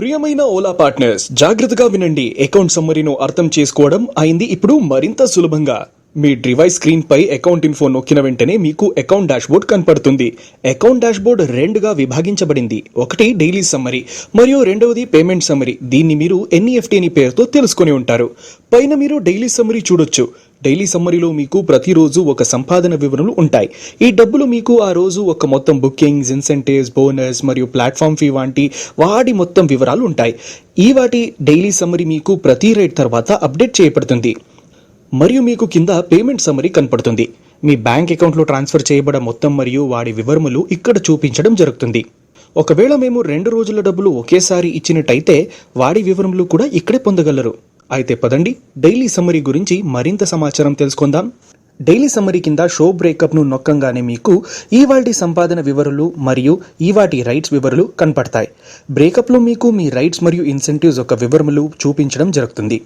ప్రియమైన ఓలా పార్ట్నర్స్, జాగ్రత్తగా వినండి. అకౌంట్ సమ్మరీను అర్థం చేసుకోవడం అయింది ఇప్పుడు మరింత సులభంగా. మీ డివైస్ స్క్రీన్ పై అకౌంట్ ఇన్ఫో నొక్కిన వెంటనే మీకు అకౌంట్ డాష్బోర్డ్ కనపడుతుంది. అకౌంట్ డాష్బోర్డ్ రెండుగా విభాగించబడింది. ఒకటి డైలీ సమ్మరీ మరియు రెండవది పేమెంట్ సమ్మరీ. దీన్ని మీరు ఎన్ఈఎఫ్టీ అని పేరుతో తెలుసుకొని ఉంటారు. పైన మీరు డైలీ సమ్మరీ చూడొచ్చు. డైలీ సమ్మరీలో మీకు ప్రతిరోజు ఒక సంపాదన వివరణలు ఉంటాయి. ఈ డబ్బులు మీకు ఆ రోజు ఒక మొత్తం బుకింగ్స్, ఇన్సెంటివ్స్, బోనస్ మరియు ప్లాట్ఫామ్ ఫీ వంటి వాటి మొత్తం వివరాలు ఉంటాయి. ఈ వాటి డైలీ సమ్మరీ మీకు ప్రతి రైడ్ తర్వాత అప్డేట్ చేయబడుతుంది. మరియు మీకు కింద పేమెంట్ సమ్మరీ కనపడుతుంది. మీ బ్యాంక్ అకౌంట్లో ట్రాన్స్ఫర్ చేయబడ మొత్తం మరియు వాడి వివరములు ఇక్కడ చూపించడం జరుగుతుంది. ఒకవేళ మేము 2 రోజుల డబ్బులు ఒకేసారి ఇచ్చినట్టయితే వాడి వివరములు కూడా ఇక్కడే పొందగలరు. అయితే పదండి, డైలీ సమ్మరీ గురించి మరింత సమాచారం తెలుసుకుందాం. డైలీ సమ్మరీ కింద షో బ్రేకప్ను నొక్కంగానే మీకు ఈవాటి సంపాదన వివరాలు మరియు ఈవాటి రైట్స్ వివరాలు కనపడతాయి. బ్రేకప్లో మీకు మీ రైట్స్ మరియు ఇన్సెంటివ్స్ ఒక వివరములు చూపించడం జరుగుతుంది.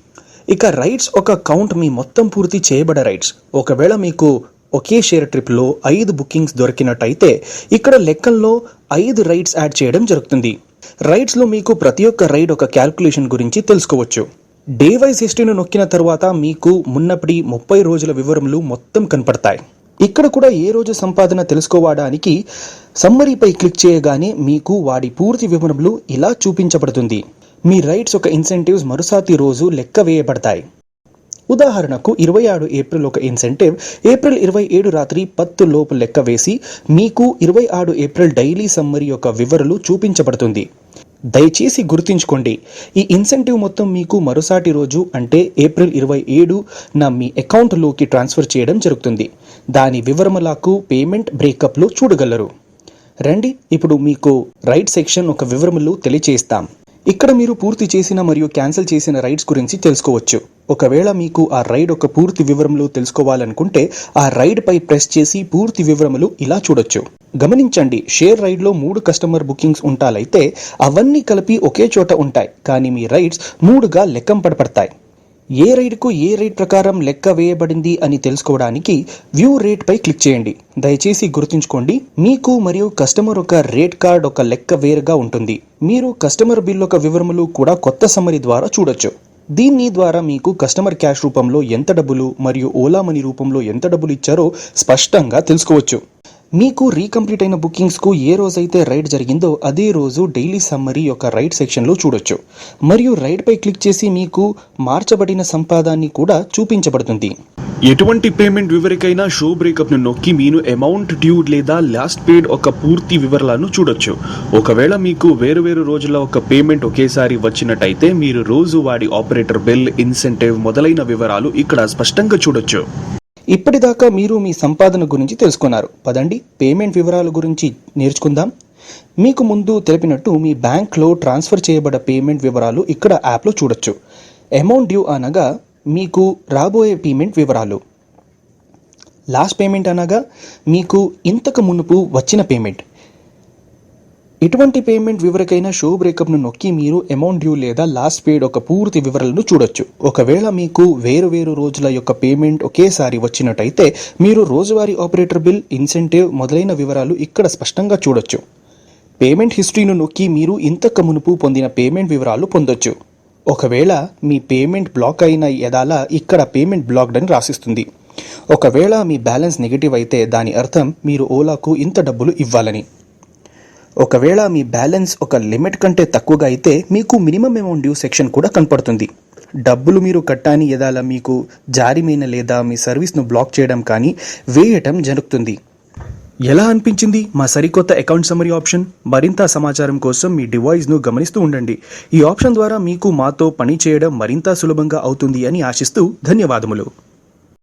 ఇక రైట్స్ ఒక కౌంట్ మీ మొత్తం పూర్తి చేయబడ రైట్స్. ఒకవేళ మీకు ఒకే షేర్ ట్రిప్లో 5 బుకింగ్స్ దొరికినట్టయితే ఇక్కడ లెక్కల్లో 5 రైట్స్ యాడ్ చేయడం జరుగుతుంది. రైట్స్లో మీకు ప్రతి ఒక్క రైడ్ ఒక క్యాల్కులేషన్ గురించి తెలుసుకోవచ్చు. డే వైజ్ హిస్టరీను నొక్కిన తర్వాత మీకు మున్నప్పటి 30 రోజుల వివరములు మొత్తం కనపడతాయి. ఇక్కడ కూడా ఏ రోజు సంపాదన తెలుసుకోవడానికి సమ్మరీపై క్లిక్ చేయగానే మీకు వాడి పూర్తి వివరములు ఇలా చూపించబడుతుంది. మీ రైట్స్ ఒక ఇన్సెంటివ్స్ మరుసాటి రోజు లెక్క వేయబడతాయి. ఉదాహరణకు 26 ఏప్రిల్ ఒక ఇన్సెంటివ్, ఏప్రిల్ 27 రాత్రి 10 లోపు లెక్క వేసి మీకు 26 ఏప్రిల్ డైలీ సమ్మరీ యొక్క వివరాలు చూపించబడుతుంది. దయచేసి గుర్తుంచుకోండి, ఈ ఇన్సెంటివ్ మొత్తం మీకు మరుసాటి రోజు అంటే ఏప్రిల్ 27 మీ అకౌంట్లోకి ట్రాన్స్ఫర్ చేయడం జరుగుతుంది. దాని వివరములకు పేమెంట్ బ్రేకప్లో చూడగలరు. రండి, ఇప్పుడు మీకు రైట్ సెక్షన్ ఒక వివరములు తెలియచేస్తాం. ఇక్కడ మీరు పూర్తి చేసిన మరియు క్యాన్సిల్ చేసిన రైడ్స్ గురించి తెలుసుకోవచ్చు. ఒకవేళ మీకు ఆ రైడ్ ఒక పూర్తి వివరములు తెలుసుకోవాలనుకుంటే ఆ రైడ్ పై ప్రెస్ చేసి పూర్తి వివరములు ఇలా చూడొచ్చు. గమనించండి, షేర్ రైడ్లో 3 కస్టమర్ బుకింగ్స్ ఉంటాలైతే అవన్నీ కలిపి ఒకే చోట ఉంటాయి, కానీ మీ రైడ్స్ 3గా లెక్కంపడతాయి. ఏ రైడ్కు ఏ రైడ్ ప్రకారం లెక్క వేయబడింది అని తెలుసుకోవడానికి వ్యూ రేట్ పై క్లిక్ చేయండి. దయచేసి గుర్తుంచుకోండి, మీకు మరియు కస్టమర్ ఒక రేట్ కార్డ్ ఒక లెక్క వేరుగా ఉంటుంది. మీరు కస్టమర్ బిల్ ఒక వివరములు కూడా కొత్త సమ్మరీ ద్వారా చూడొచ్చు. దీని ద్వారా మీకు కస్టమర్ క్యాష్ రూపంలో ఎంత డబ్బులు మరియు ఓలా మనీ రూపంలో ఎంత డబ్బులు ఇచ్చారో స్పష్టంగా తెలుసుకోవచ్చు. మీకు రీకంప్లీట్ అయిన బుకింగ్స్కు ఏ రోజైతే రైడ్ జరిగిందో అదే రోజు డైలీ సమ్మరీ యొక్క రైట్ సెక్షన్లో చూడొచ్చు. మరియు రైడ్ పై క్లిక్ చేసి మీకు మార్చబడిన సంపాదాన్ని కూడా చూపించబడుతుంది. ఎటువంటి పేమెంట్ వివరికైనా షో బ్రేకప్ను నొక్కి మీరు అమౌంట్ డ్యూ లేదా లాస్ట్ పేడ్ ఒక పూర్తి వివరాలను చూడొచ్చు. ఒకవేళ మీకు వేరు రోజుల ఒక పేమెంట్ ఒకేసారి వచ్చినట్టయితే మీరు రోజు వాడి ఆపరేటర్ బిల్, ఇన్సెంటివ్ మొదలైన వివరాలు ఇక్కడ స్పష్టంగా చూడొచ్చు. ఇప్పటిదాకా మీరు మీ సంపాదన గురించి తెలుసుకున్నారు. పదండి, పేమెంట్ వివరాల గురించి నేర్చుకుందాం. మీకు ముందు తెలిపినట్టు మీ బ్యాంక్లో ట్రాన్స్ఫర్ చేయబడ్డ పేమెంట్ వివరాలు ఇక్కడ యాప్లో చూడొచ్చు. అమౌంట్ డ్యూ అనగా మీకు రాబోయే పేమెంట్ వివరాలు. లాస్ట్ పేమెంట్ అనగా మీకు ఇంతకు మునుపు వచ్చిన పేమెంట్. ఇటువంటి పేమెంట్ వివరకైనా షో బ్రేకప్ను నొక్కి మీరు అమౌంట్ డ్యూ లేదా లాస్ట్ పేడ్ ఒక పూర్తి వివరాలను చూడొచ్చు. ఒకవేళ మీకు వేరు రోజుల యొక్క పేమెంట్ ఒకేసారి వచ్చినట్టయితే మీరు రోజువారీ ఆపరేటర్ బిల్, ఇన్సెంటివ్ మొదలైన వివరాలు ఇక్కడ స్పష్టంగా చూడొచ్చు. పేమెంట్ హిస్టరీను నొక్కి మీరు ఇంతకు మునుపు పొందిన పేమెంట్ వివరాలు పొందొచ్చు. ఒకవేళ మీ పేమెంట్ బ్లాక్ అయిన ఎదాల ఇక్కడ పేమెంట్ బ్లాక్డ్ అని రాసిస్తుంది. ఒకవేళ మీ బ్యాలెన్స్ నెగిటివ్ అయితే దాని అర్థం మీరు ఓలాకు ఇంత డబ్బులు ఇవ్వాలని. ఒకవేళ మీ బ్యాలెన్స్ ఒక లిమిట్ కంటే తక్కువగా అయితే మీకు మినిమం అమౌంట్ డ్యూ సెక్షన్ కూడా కనపడుతుంది. డబ్బులు మీరు కట్టాని ఎదాల మీకు జారిమైన లేదా మీ సర్వీస్ను బ్లాక్ చేయడం కానీ వేయటం జరుగుతుంది. ఎలా అనిపించింది మా సరికొత్త అకౌంట్ సమ్మరీ ఆప్షన్? మరింత సమాచారం కోసం మీ డివైస్ను గమనిస్తూ ఉండండి. ఈ ఆప్షన్ ద్వారా మీకు మాతో పని చేయడం మరింత సులభంగా అవుతుంది అని ఆశిస్తూ ధన్యవాదములు.